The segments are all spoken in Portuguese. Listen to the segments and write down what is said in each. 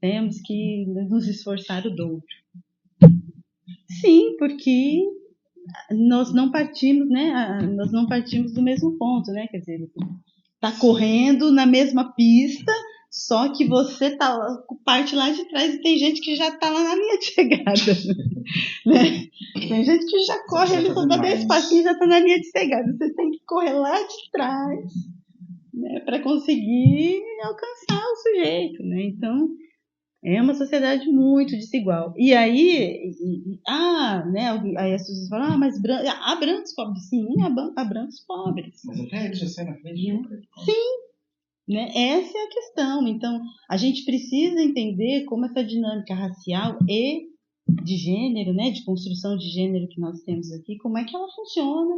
Temos que nos esforçar o dobro. Sim, porque nós não partimos, né? Nós não partimos do mesmo ponto, né? Quer dizer, tá correndo na mesma pista, só que você parte lá de trás e tem gente que já tá lá na linha de chegada, né? Tem gente que já corre ali só dá 10 passinhos e já tá na linha de chegada. Você tem que correr lá de trás, né? Para conseguir alcançar o sujeito, né? Então é uma sociedade muito desigual. E aí, né? Aí as pessoas falam, mas há brancos pobres. Sim, há brancos pobres. Mas até eles já saem na frente. Sim, né? Essa é a questão. Então, a gente precisa entender como essa dinâmica racial e de gênero, né? De construção de gênero que nós temos aqui, como é que ela funciona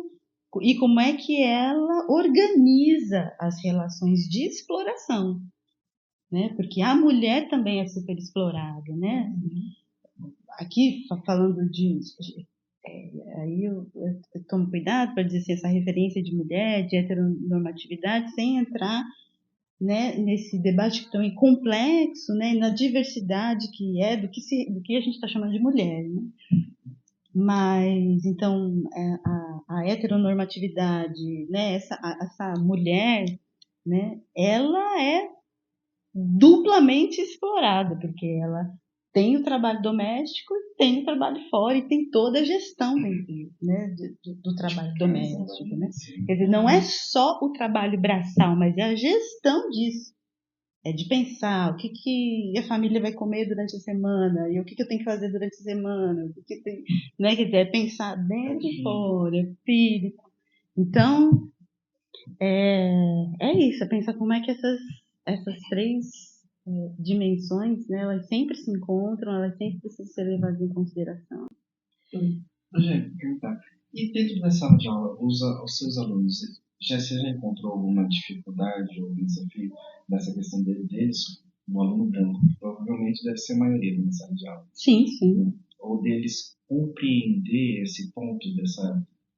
e como é que ela organiza as relações de exploração. Né? Porque a mulher também é super explorada, né? Aqui falando aí eu tomo cuidado para dizer assim, essa referência de mulher, de heteronormatividade, sem entrar, né, nesse debate tão complexo, né, na diversidade que é do que a gente está chamando de mulher, né? Mas então a heteronormatividade, né, essa mulher, né, ela é duplamente explorada, porque ela tem o trabalho doméstico, tem o trabalho fora e tem toda a gestão dentro, né, do trabalho doméstico. Né? Quer dizer, não é só o trabalho braçal, mas é a gestão disso. É de pensar o que a família vai comer durante a semana e o que eu tenho que fazer durante a semana. O que tem, né? Quer dizer, é pensar dentro e fora, filho. Então, é isso, é pensar como é que essas três dimensões, né, elas sempre se encontram, elas sempre precisam ser levadas em consideração. Gente, perguntar. E dentro da sala de aula, os seus alunos, você já encontrou alguma dificuldade ou desafio nessa questão deles? Um aluno branco, provavelmente deve ser a maioria na sala de aula. Sim, sim. Ou deles compreender esse ponto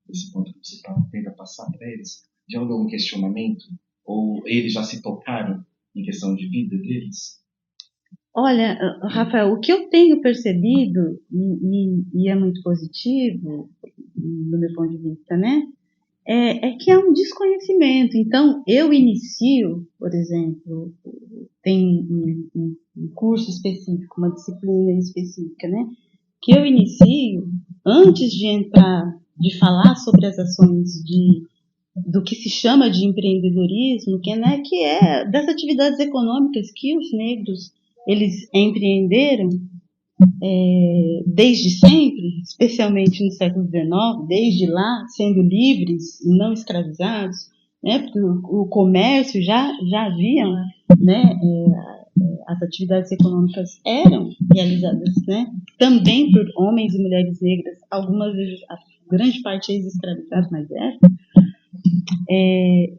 desse ponto que você tenta passar para eles? De algum questionamento? Ou eles já se tocaram em questão de vida deles? Olha, Rafael, o que eu tenho percebido, e é muito positivo, do meu ponto de vista, né? É que há um desconhecimento. Então, eu inicio, por exemplo, tem um curso específico, uma disciplina específica, né? Que eu inicio antes de entrar, de falar sobre as ações do que se chama de empreendedorismo, que é das atividades econômicas que os negros eles empreenderam desde sempre, especialmente no século XIX, desde lá, sendo livres e não escravizados, né, porque o comércio já havia, né, as atividades econômicas eram realizadas, né, também por homens e mulheres negras, algumas vezes, a grande parte ex-escravizados, mas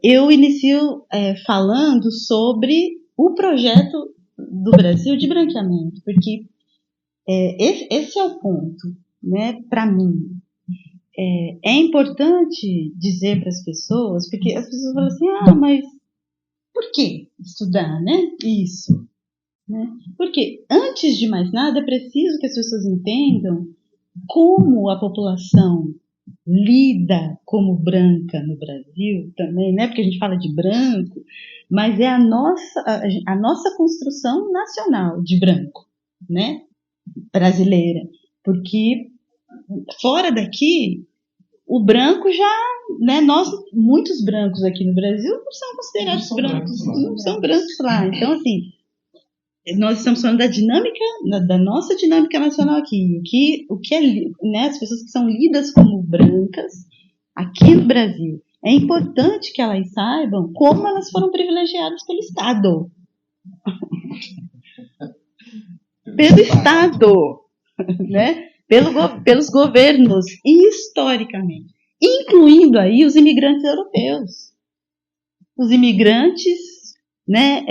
eu inicio falando sobre o projeto do Brasil de branqueamento, porque esse é o ponto, né, para mim. É importante dizer para as pessoas, porque as pessoas falam assim, mas por que estudar, né? Isso. Né? Porque, antes de mais nada, é preciso que as pessoas entendam como a população lida como branca no Brasil também, né? Porque a gente fala de branco, mas é a nossa construção nacional de branco, né? Brasileira. Porque fora daqui, o branco já, né, muitos brancos aqui no Brasil não são considerados brancos, não são brancos lá. Então, assim, nós estamos falando da dinâmica, da nossa dinâmica nacional aqui, o que é, né, as pessoas que são lidas como brancas aqui no Brasil. É importante que elas saibam como elas foram privilegiadas pelo Estado. Pelo Estado, né? Pelos governos, historicamente, incluindo aí os imigrantes europeus, os imigrantes, né,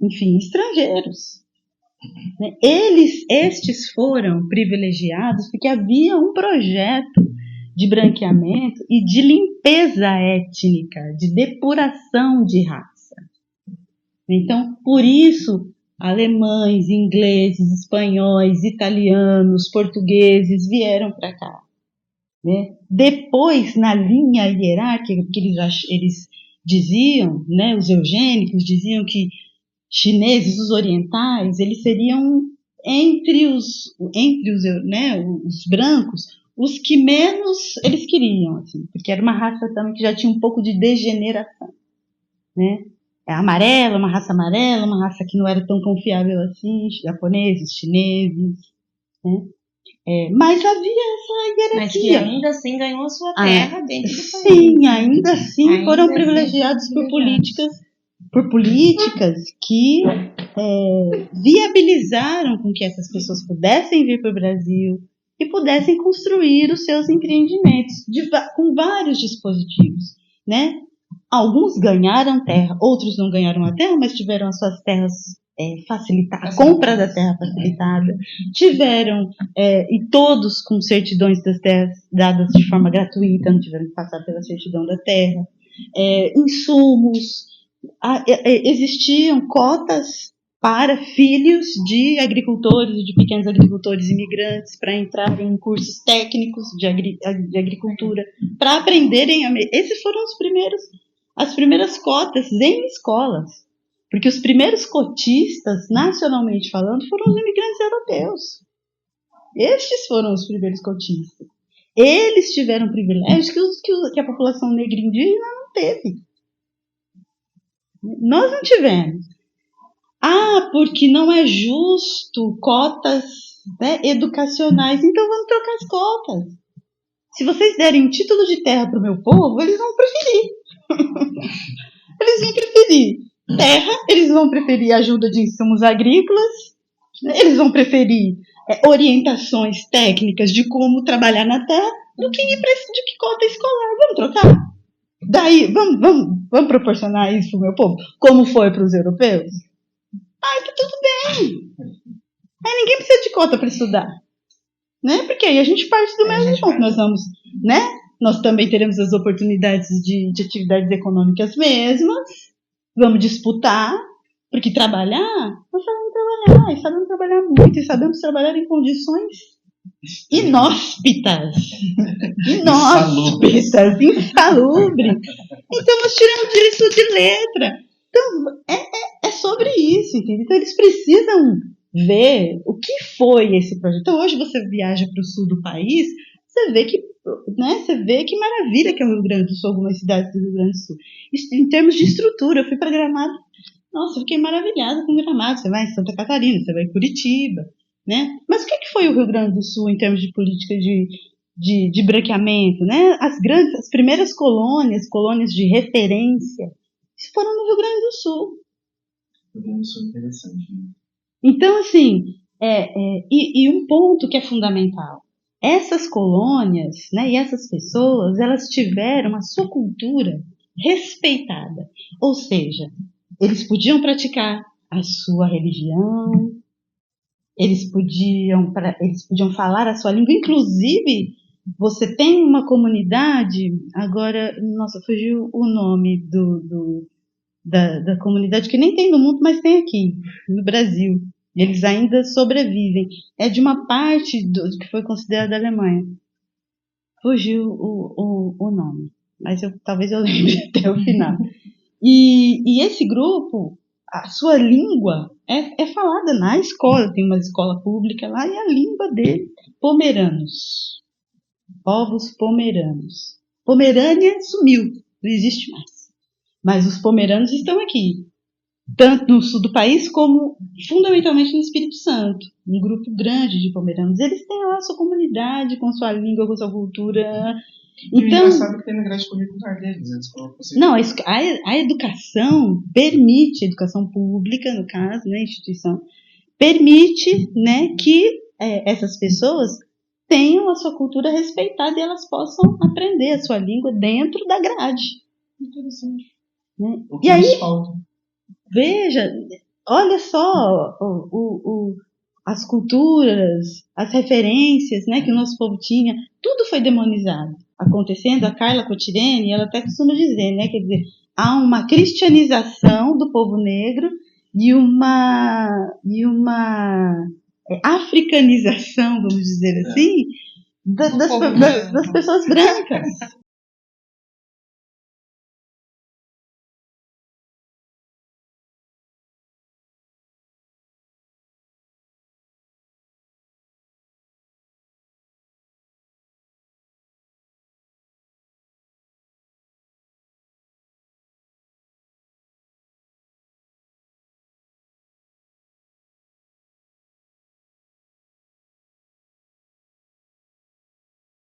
enfim, estrangeiros. Né? Estes foram privilegiados porque havia um projeto de branqueamento e de limpeza étnica, de depuração de raça. Então, por isso, alemães, ingleses, espanhóis, italianos, portugueses vieram para cá. Né? Depois, na linha hierárquica, porque eles diziam, né, os eugênicos diziam que chineses, os orientais, eles seriam entre os brancos, os que menos eles queriam, assim, porque era uma raça também que já tinha um pouco de degeneração, né? Uma raça amarela, uma raça que não era tão confiável assim, japoneses, chineses, né? Mas havia essa hierarquia. Mas que ainda assim ganhou a sua terra dentro do país. Sim, ainda assim foram privilegiados por políticas que viabilizaram com que essas pessoas pudessem vir para o Brasil e pudessem construir os seus empreendimentos com vários dispositivos, né? Alguns ganharam terra, outros não ganharam a terra, mas tiveram as suas terras facilitadas, a compra da terra facilitada, tiveram, e todos com certidões das terras dadas de forma gratuita, não tiveram que passar pela certidão da terra, insumos, existiam cotas para filhos de agricultores e de pequenos agricultores imigrantes para entrarem em cursos técnicos de agricultura, para aprenderem esses foram as primeiras cotas em escolas, porque os primeiros cotistas, nacionalmente falando, foram os imigrantes europeus. Estes foram os primeiros cotistas. Eles tiveram privilégios que a população negra indígena não teve. Nós não tivemos. Porque não é justo cotas, né, educacionais, então vamos trocar as cotas. Se vocês derem um título de terra para o meu povo, eles vão preferir. Eles vão preferir terra, eles vão preferir ajuda de insumos agrícolas, eles vão preferir orientações técnicas de como trabalhar na terra do que ir para de que cota escolar. Vamos trocar? Daí, vamos proporcionar isso para o meu povo, como foi para os europeus? Tá tudo bem. Aí ninguém precisa de cota para estudar, né? Porque aí a gente parte do mesmo ponto. Nós vamos, né? Nós também teremos as oportunidades de atividades econômicas mesmas. Vamos disputar, porque trabalhar, nós sabemos trabalhar, e sabemos trabalhar muito, e sabemos trabalhar em condições inóspitas, insalubres. Então nós tiramos isso de letra. Então é sobre isso, entendeu? Então eles precisam ver o que foi esse projeto. Então hoje você viaja para o sul do país, você vê que maravilha que é o Rio Grande do Sul, algumas cidades do Rio Grande do Sul. Em termos de estrutura, eu fui para Gramado, nossa, eu fiquei maravilhada com Gramado. Você vai em Santa Catarina, você vai em Curitiba, né? Mas o que foi o Rio Grande do Sul em termos de política de branqueamento, né? As primeiras colônias de referência, isso foram no Rio Grande do Sul. O Rio Grande do Sul é interessante, né? Então, assim, e um ponto que é fundamental, essas colônias, né, e essas pessoas, elas tiveram a sua cultura respeitada, ou seja, eles podiam praticar a sua religião, eles podiam falar a sua língua, inclusive você tem uma comunidade, agora, nossa, fugiu o nome da comunidade, que nem tem no mundo, mas tem aqui, no Brasil. Eles ainda sobrevivem. É de uma parte que foi considerada a Alemanha. Fugiu o nome, mas talvez eu lembre até o final. E esse grupo, a sua língua é falada na escola, tem uma escola pública lá, e a língua dele, pomeranos. Povos pomeranos. Pomerânia sumiu, não existe mais. Mas os pomeranos estão aqui, tanto no sul do país como fundamentalmente no Espírito Santo. Um grupo grande de pomeranos. Eles têm lá a sua comunidade, com sua língua, com sua cultura. Então, e sabe que tem na grade curricular deles. Eles colocam assim. Não, a educação permite, a educação pública, no caso, né, a instituição, permite, né, que essas pessoas tenham a sua cultura respeitada e elas possam aprender a sua língua dentro da grade. Interessante. Né? O que e aí, falta? Veja, olha só as culturas, as referências, né, que o nosso povo tinha, tudo foi demonizado. Acontecendo, a Carla Cotirene, ela até costuma dizer, né, quer dizer, há uma cristianização do povo negro e uma africanização, vamos dizer assim, das pessoas brancas.